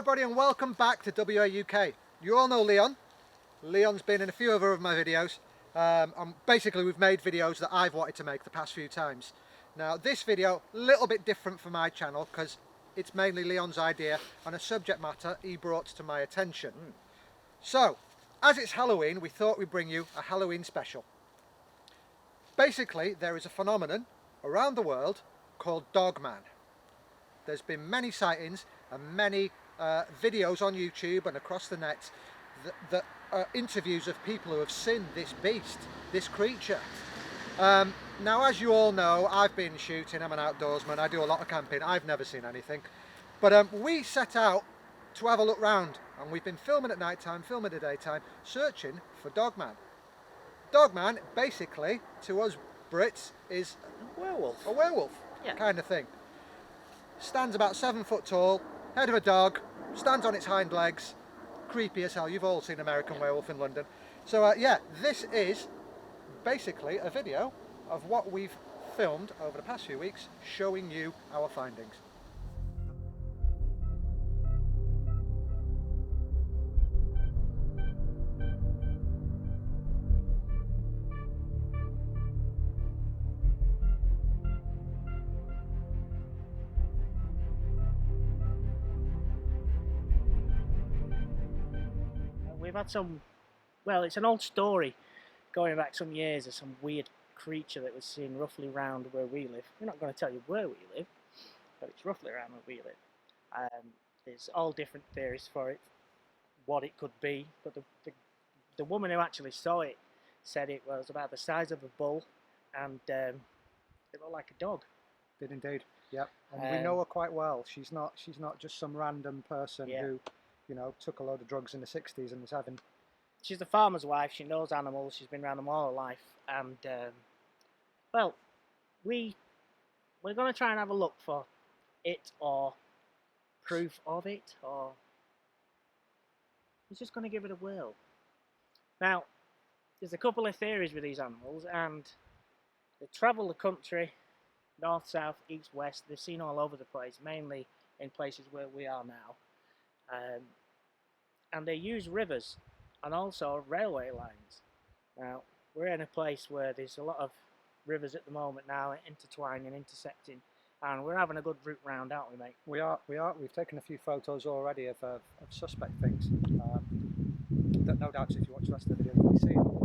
everybody and welcome back to WA UK. You all know Leon. Leon's been in a few other of my videos. Basically we've made videos that I've wanted to make the past few times. Now this video, a little bit different from my channel because it's mainly Leon's idea and a subject matter he brought to my attention. So, as it's Halloween, we thought we'd bring you a Halloween special. Basically, there is a phenomenon around the world called Dogman. There's been many sightings and many videos on YouTube and across the net that are interviews of people who have seen this beast, this creature. Now, as you all know, I've been shooting, I'm an outdoorsman, I do a lot of camping, I've never seen anything. But we set out to have a look round, and we've been filming at night time, filming at daytime, searching for Dogman. Dogman, basically, to us Brits, is a werewolf kind of thing. Stands about 7 foot tall, head of a dog, stands on its hind legs, creepy as hell. You've all seen American Werewolf in London. So yeah, this is basically a video of what we've filmed over the past few weeks, showing you our findings. We've had some, well, it's an old story going back some years of some weird creature that was seen roughly around where we live. We're not going to tell you where we live, but it's roughly around where we live. There's all different theories for it, what it could be, but the woman who actually saw it said it was about the size of a bull and it looked like a dog. Did indeed, yep. And we know her quite well. She's not just some random person who, you know, took a load of drugs in the 60s and was having... She's a farmer's wife, she knows animals, she's been around them all her life, and, well, we're going to try and have a look for it, or proof of it, or we're just going to give it a whirl. Now, there's a couple of theories with these animals, and they travel the country, north, south, east, west, they're seen all over the place, mainly in places where we are now. And they use rivers and also railway lines. Now, we're in a place where there's a lot of rivers at the moment now, intertwining and intersecting, and we're having a good route round, aren't we, mate? We are. We've taken a few photos already of suspect things that no doubt if you watch the rest of the video you'll be seeing.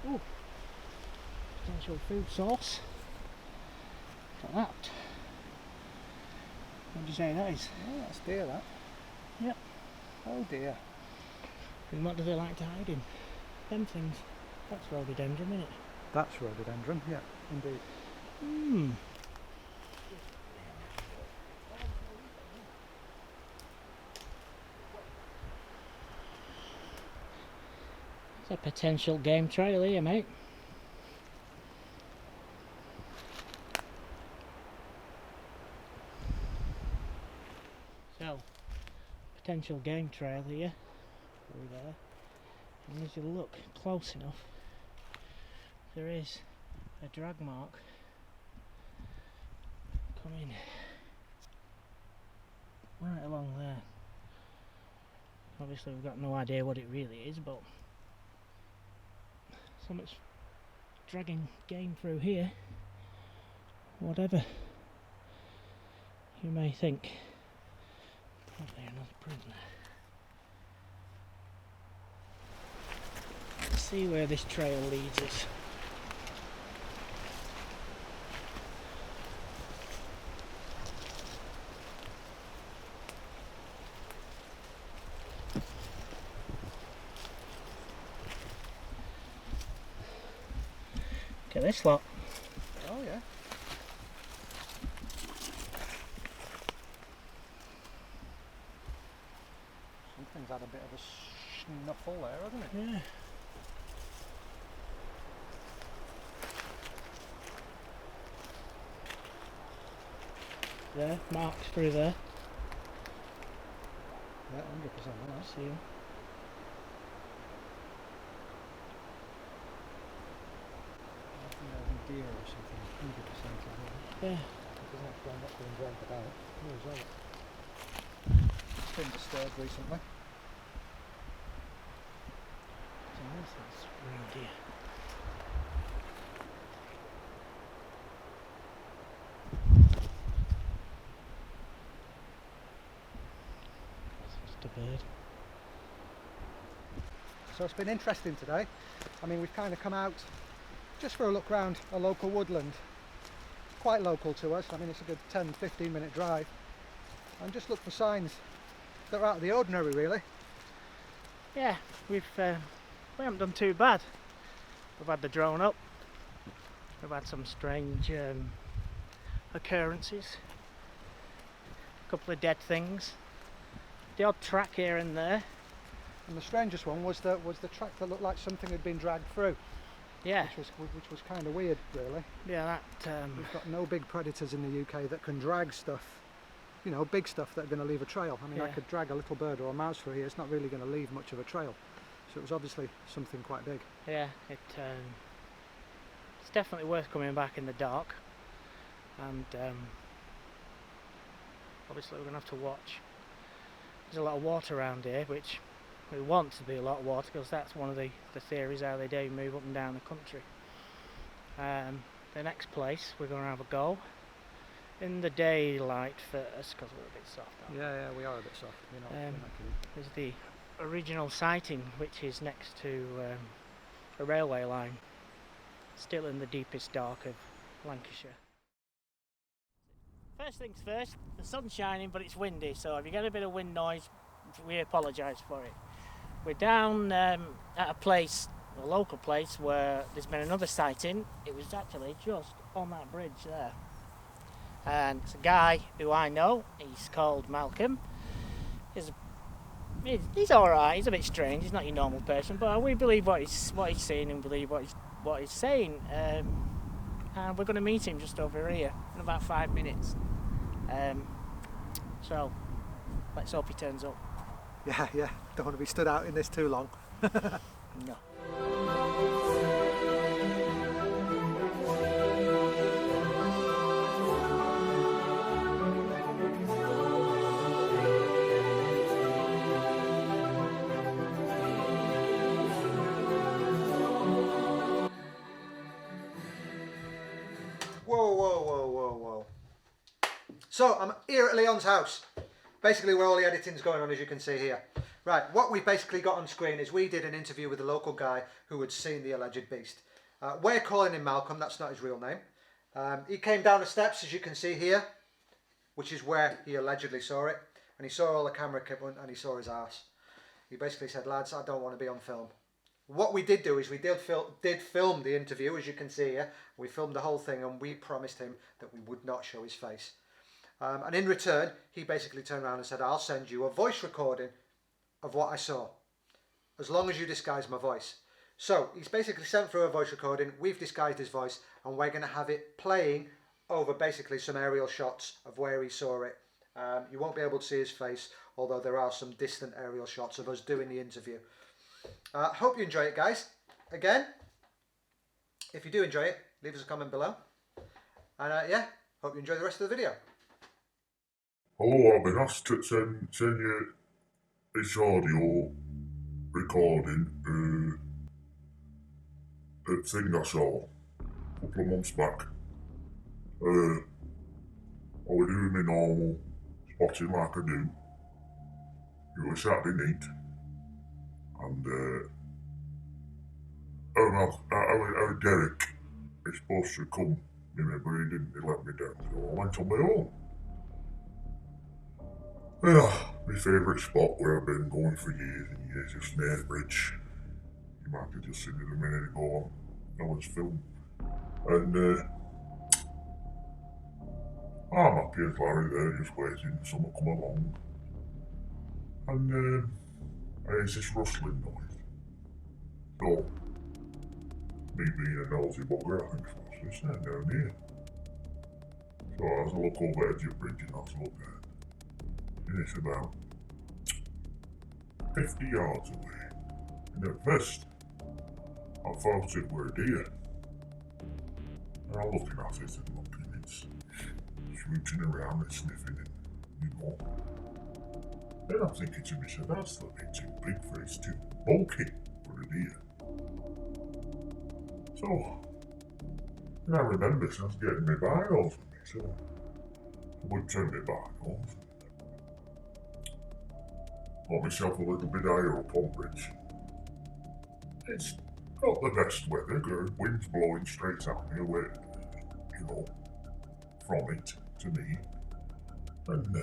Ooh, potential food source. Look at that. What do you say that is? Oh, that's deer, that. Yep. Oh dear. And what do they like to hide in? Them things. That's rhododendron, isn't it? That's rhododendron, yeah, indeed. Hmm. It's a potential game trail here, mate. So, potential game trail here, through there, and as you look close enough, there is a drag mark coming right along there. Obviously we've got no idea what it really is, but so much dragging game through here, whatever you may think. Probably another prisoner. see where this trail leads us. Look at this lot. Oh yeah. Something's had a bit of a snuffle there, hasn't it? Yeah. There, marks through there. Yeah, 100%. I See them. think there's a deer or something. 100%. Yeah. It doesn't actually end up being dragged about. No, is it? It's been disturbed recently. So that's reindeer. It's just a bird. So it's been interesting today. I mean, we've kind of come out just for a look round a local woodland. Quite local to us. I mean, it's a good 10-15 minute drive. And just look for signs that are out of the ordinary, really. Yeah, we haven't done too bad. We've had the drone up. We've had some strange occurrences. A couple of dead things. The odd track here and there. And the strangest one was the track that looked like something had been dragged through. Yeah. Which was kind of weird, really. Yeah, that. We've got no big predators in the UK that can drag stuff. You know, big stuff that are going to leave a trail. I mean, I Yeah. could drag a little bird or a mouse through here. It's not really going to leave much of a trail. So it was obviously something quite big. Yeah, it's definitely worth coming back in the dark, and obviously we're going to have to watch. There's a lot of water around here, which we want to be a lot of water, because that's one of the theories how they do move up and down the country. The next place we're going to have a go in the daylight first, because we're a bit soft. Yeah, we are a bit soft. We're not There's the original sighting, which is next to a railway line, still in the deepest dark of Lancashire. First things first, the sun's shining but it's windy, so if you get a bit of wind noise, we apologise for it. We're down at a place, a local place, where there's been another sighting. It was actually just on that bridge there. And it's a guy who I know, he's called Malcolm. He's alright, he's a bit strange, he's not your normal person, but we believe what he's saying and believe what he's saying. And we're going to meet him just over here in about 5 minutes. So let's hope he turns up. Yeah. Don't want to be stood out in this too long. No. Whoa. So I'm here at Leon's house, basically where all the editing's going on, as you can see here. Right, what we basically got on screen is we did an interview with a local guy who had seen the alleged beast. We're calling him Malcolm, that's not his real name. He came down the steps, as you can see here, which is where he allegedly saw it, and he saw all the camera equipment and he saw his arse. He basically said, lads, I don't want to be on film. What we did do is we did film the interview, as you can see here. We filmed the whole thing and we promised him that we would not show his face. And in return, he basically turned around and said, I'll send you a voice recording of what I saw, as long as you disguise my voice. So he's basically sent through a voice recording, we've disguised his voice, and we're going to have it playing over basically some aerial shots of where he saw it. You won't be able to see his face, although there are some distant aerial shots of us doing the interview. Hope you enjoy it, guys. Again, if you do enjoy it, leave us a comment below. And yeah, hope you enjoy the rest of the video. Hello, I've been asked to send you this audio recording, a thing I saw a couple of months back. I was doing my normal spotting like I do. It was Saturday night, and How Derek is supposed to come, but he didn't. He let me down, so I went on my own. Well, my favourite spot where I've been going for years and years is Snares Bridge. You might have just seen it a minute ago on Ellen's film. And I'm happy as Larry there, just waiting for someone to come along. And there's this rustling noise. So, me being a nosy bugger, I think it's down here. So as I look over Edge of Bridge and that's look there. And it's about 50 yards away. And at first, I thought it were a deer. And I'm looking at it and looking, it's rooting around and sniffing and, Then I'm thinking to myself, that's a bit too big for it, it's too bulky for a deer. So, and I remember so I was getting my binos with me, so I would turn my binos. Got myself a little bit higher up on bridge. It's not the best weather, good wind's blowing straight at me away, from it to me. And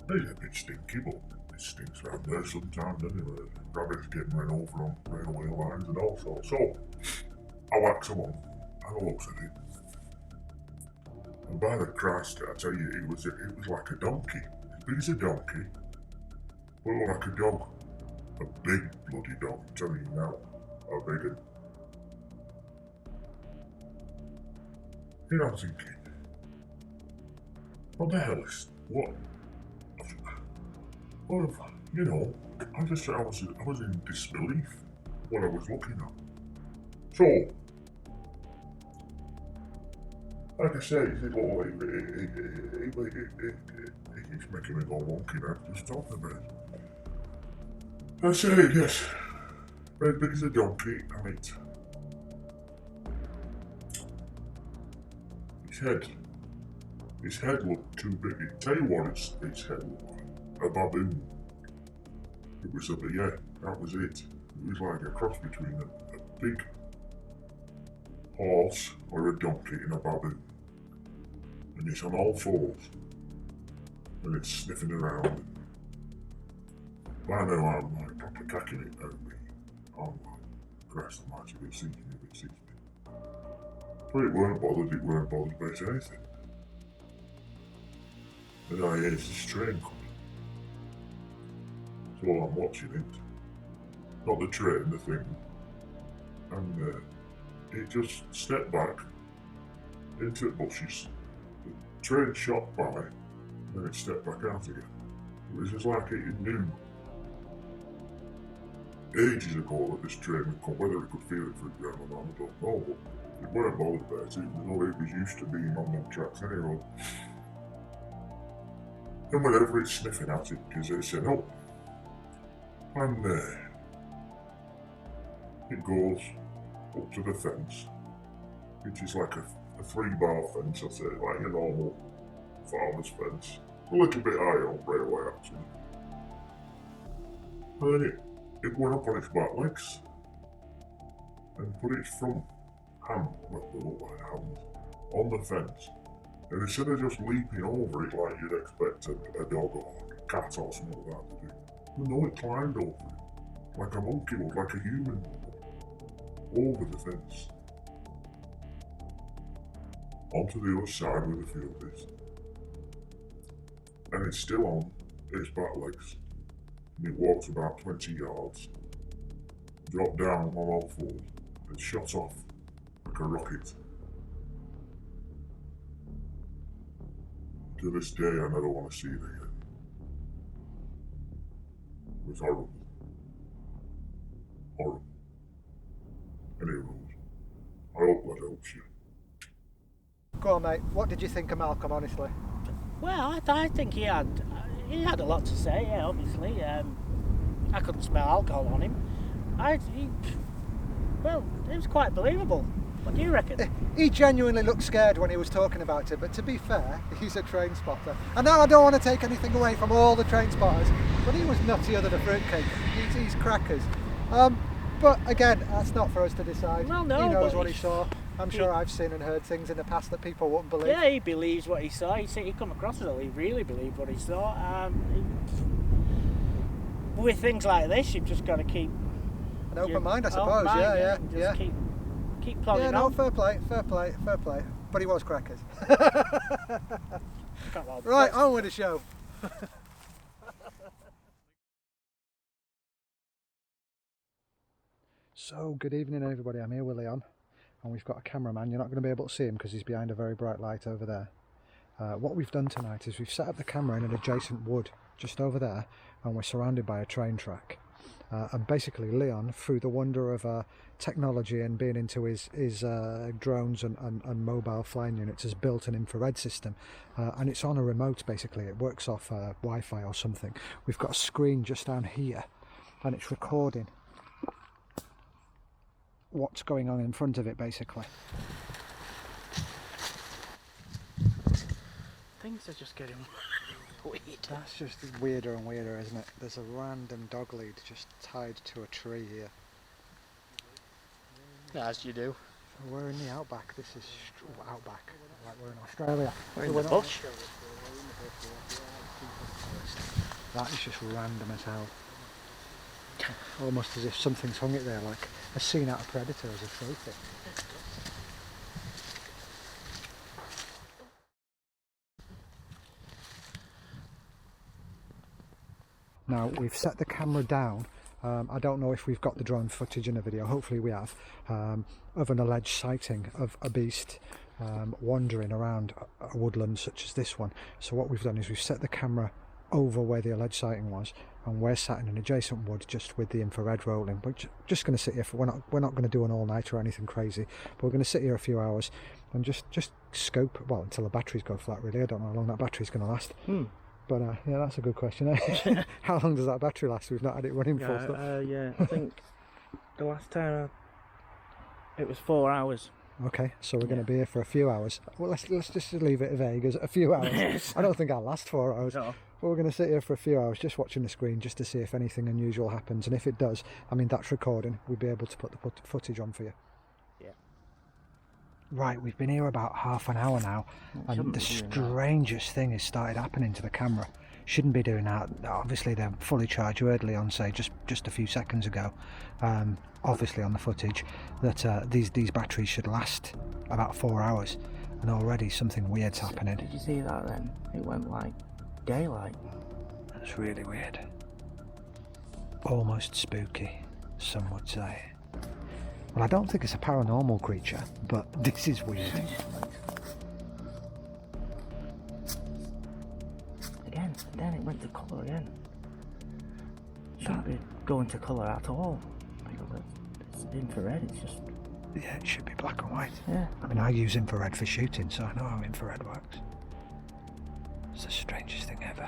it's a bit stinky, but it stinks around there sometimes anyway. Rabbits getting run over on railway lines and all sorts. So I wax them on and I looks at it. And by the Christ, I tell you, it was like a donkey. As big as a donkey, but it looked like a dog. A big bloody dog, I'm telling you now. A big one. I'm thinking, what the hell is what? Well, I was in disbelief what I was looking at. So, like I said, it keeps making me go wonky now, just talking about it. I said, yes, very big as a donkey, and his head looked too big. I tell you what, his head looked like. A baboon. It was that was it. It was like a cross between a big horse or a donkey and a baboon. And it's on all fours. And it's sniffing around. By now I'm like proper cacking it out of me. I'm like, Christ, I'm actually sinking if it sees me. But it weren't bothered about anything. And I hear this train coming. So I'm watching it. Not the train, the thing. And it just stepped back into the bushes. The train shot by, and then it stepped back out again. It was just like it knew ages ago that this train would come. Whether it could feel it through the ground or not, I don't know. But it weren't bothered about it. It was used to being on them tracks anyway. And whenever it's sniffing at it, because they said, oh. And it goes up to the fence, which is like a 3-bar fence, I'd say, like a normal farmer's fence. A little bit higher on railway, actually. And then it went up on its back legs and put its front hand, well, they look like hands, on the fence. And instead of just leaping over it like you'd expect a dog or a cat or something like that to do, no, it climbed over it, like a monkey would, like a human would, over the fence. Onto the other side where the field is. And it's still on its back legs. And it walks about 20 yards, dropped down on all fours, and shot off like a rocket. To this day, I never want to see it again. It was horrible. Horrible. Anyway, I hope that helps you. Go on, mate. What did you think of Malcolm, honestly? Well, I think he had a lot to say, yeah, obviously. I couldn't smell alcohol on him. It was quite believable. What do you reckon? He genuinely looked scared when he was talking about it, but to be fair, he's a train spotter. And now I don't want to take anything away from all the train spotters, but he was nuttier than a fruitcake. He's crackers. But again, that's not for us to decide. Well, no, he knows but what he saw. I'm sure I've seen and heard things in the past that people wouldn't believe. Yeah, he believes what he saw. He come across as though he really believed what he saw. With things like this, you've just got to keep an open mind, I suppose. open mind, Yeah. and just keep plodding Yeah, no, on. fair play. But he was crackers. Well, Right, on with the show. So, good evening everybody, I'm here with Leon, and we've got a cameraman. You're not going to be able to see him because he's behind a very bright light over there. What we've done tonight is we've set up the camera in an adjacent wood just over there, and we're surrounded by a train track. And basically Leon, through the wonder of technology and being into his drones and mobile flying units, has built an infrared system, and it's on a remote. Basically it works off Wi-Fi or something. We've got a screen just down here and it's recording what's going on in front of it, basically. things are just getting weird. That's just weirder and weirder, isn't it? There's a random dog lead just tied to a tree here. As you do. So we're in the outback. This is outback, like we're in Australia. We're in the bush. That is just random as hell. Almost as if something's hung it there, like a scene out of Predator as a trophy. Now we've set the camera down. I don't know if we've got the drone footage in the video, hopefully we have, of an alleged sighting of a beast wandering around a woodland such as this one. So what we've done is we've set the camera over where the alleged sighting was, and we're sat in an adjacent wood just with the infrared rolling. We're just going to sit here for, we're not going to do an all-nighter or anything crazy, but we're going to sit here a few hours and just scope, well, until the batteries go flat really. I don't know how long that battery's going to last. But yeah, that's a good question. How long does that battery last? We've not had it running full stop. Yeah, I think the last time it was 4 hours. Okay, so we're going to be here for a few hours. Well, let's just leave it vague as a few hours. I don't think I'll last 4 hours. No. But we're going to sit here for a few hours just watching the screen just to see if anything unusual happens. And if it does, I mean, that's recording. We'll be able to put the footage on for you. Yeah. Right, we've been here about half an hour now, and the strangest thing has started happening to the camera. Shouldn't be doing that. Obviously they're fully charged. You heard Leon say just a few seconds ago, obviously on the footage, that these batteries should last about 4 hours, and already something weird's happening. Did you see that then? It went like daylight. That's really weird. Almost spooky, some would say. Well, I don't think it's a paranormal creature, but this is weird. Then it went to colour again. Shouldn't be going to colour at all. It's infrared, it's just... Yeah, it should be black and white. Yeah. I mean, I use infrared for shooting, so I know how infrared works. It's the strangest thing ever.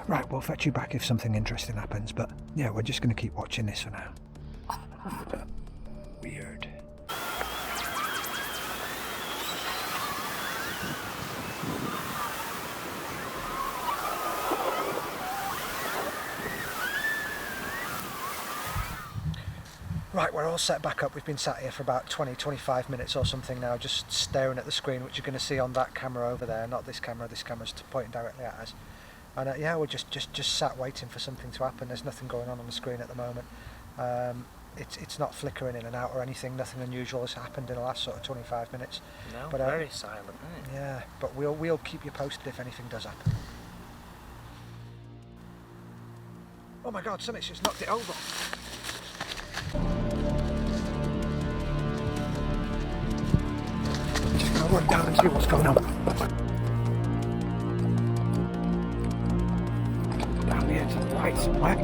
Right, we'll fetch you back if something interesting happens, but yeah, we're just going to keep watching this for now. Weird. Right, we're all set back up. We've been sat here for about 20-25 minutes or something now, just staring at the screen, which you're going to see on that camera over there, not this camera. This camera's pointing directly at us. And yeah, we're just sat waiting for something to happen. There's nothing going on the screen at the moment. It's not flickering in and out or anything. Nothing unusual has happened in the last sort of 25 minutes. No, but, very silent, isn't it? Yeah, but we'll keep you posted if anything does happen. Oh my God, something's just knocked it over. Just gonna run down and see what's going on. Down here to the right somewhere.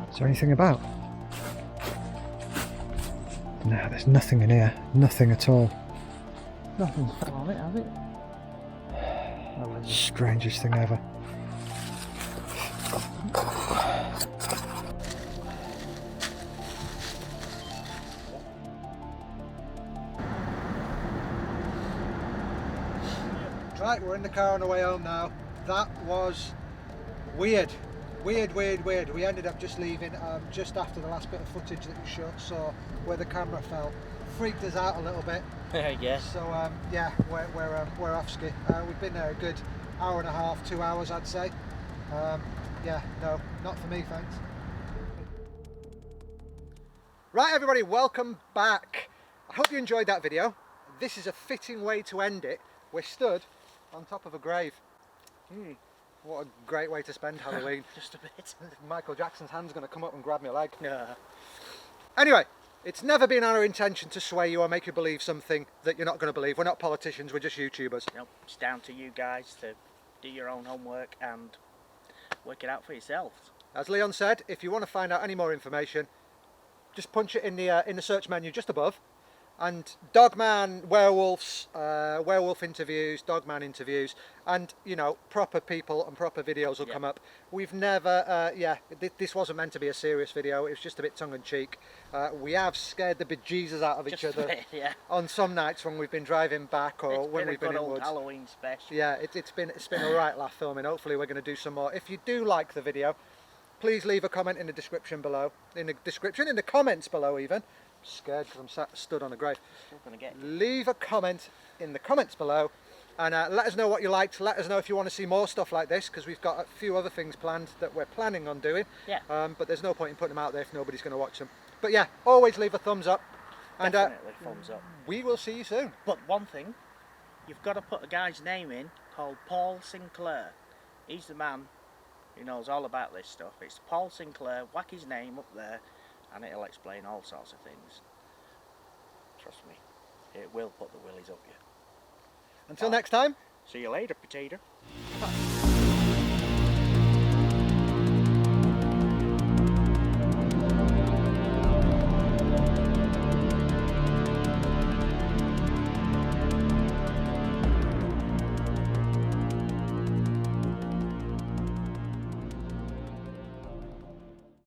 Is there anything about? No, there's nothing in here. Nothing at all. Nothing on it, has it? Strangest thing ever. Right, we're in the car on the way home now. That was weird. Weird. We ended up just leaving just after the last bit of footage that we saw where the camera fell. Freaked us out a little bit. Yeah. So yeah, we're off ski. We've been there a good hour and a half, 2 hours, I'd say. Yeah, no, not for me, thanks. Right, everybody, welcome back. I hope you enjoyed that video. This is a fitting way to end it. We're stood on top of a grave. What a great way to spend Halloween. Just a bit. Michael Jackson's hand's going to come up and grab my leg. Yeah. Anyway, it's never been our intention to sway you or make you believe something that you're not going to believe. We're not politicians, we're just YouTubers. Nope, it's down to you guys to do your own homework and work it out for yourselves. As Leon said, if you want to find out any more information, just punch it in the search menu just above, and Dogman werewolves, werewolf interviews, Dogman interviews, and you know, proper people and proper videos will come up. We've never, this wasn't meant to be a serious video. It was just a bit tongue-in-cheek. We have scared the bejesus out of each other on some nights when we've been driving back or when we've been in woods. Halloween special. Yeah, it's been a right laugh filming. Hopefully we're going to do some more. If you do like the video, please leave a comment in the description below. In the comments below even. I'm scared because I'm stood on a grave. Still gonna get you. Leave a comment in the comments below and let us know what you liked. Let us know if you want to see more stuff like this, because we've got a few other things planned that we're planning on doing. Yeah. But there's no point in putting them out there if nobody's going to watch them. But yeah, always leave a thumbs up. And Definitely thumbs up. we will see you soon. But one thing, you've got to put a guy's name in called Paul Sinclair. He's the man who knows all about this stuff. It's Paul Sinclair. Whack his name up there and it'll explain all sorts of things. Trust me, it will put the willies up you. Until next time. See you later, potato.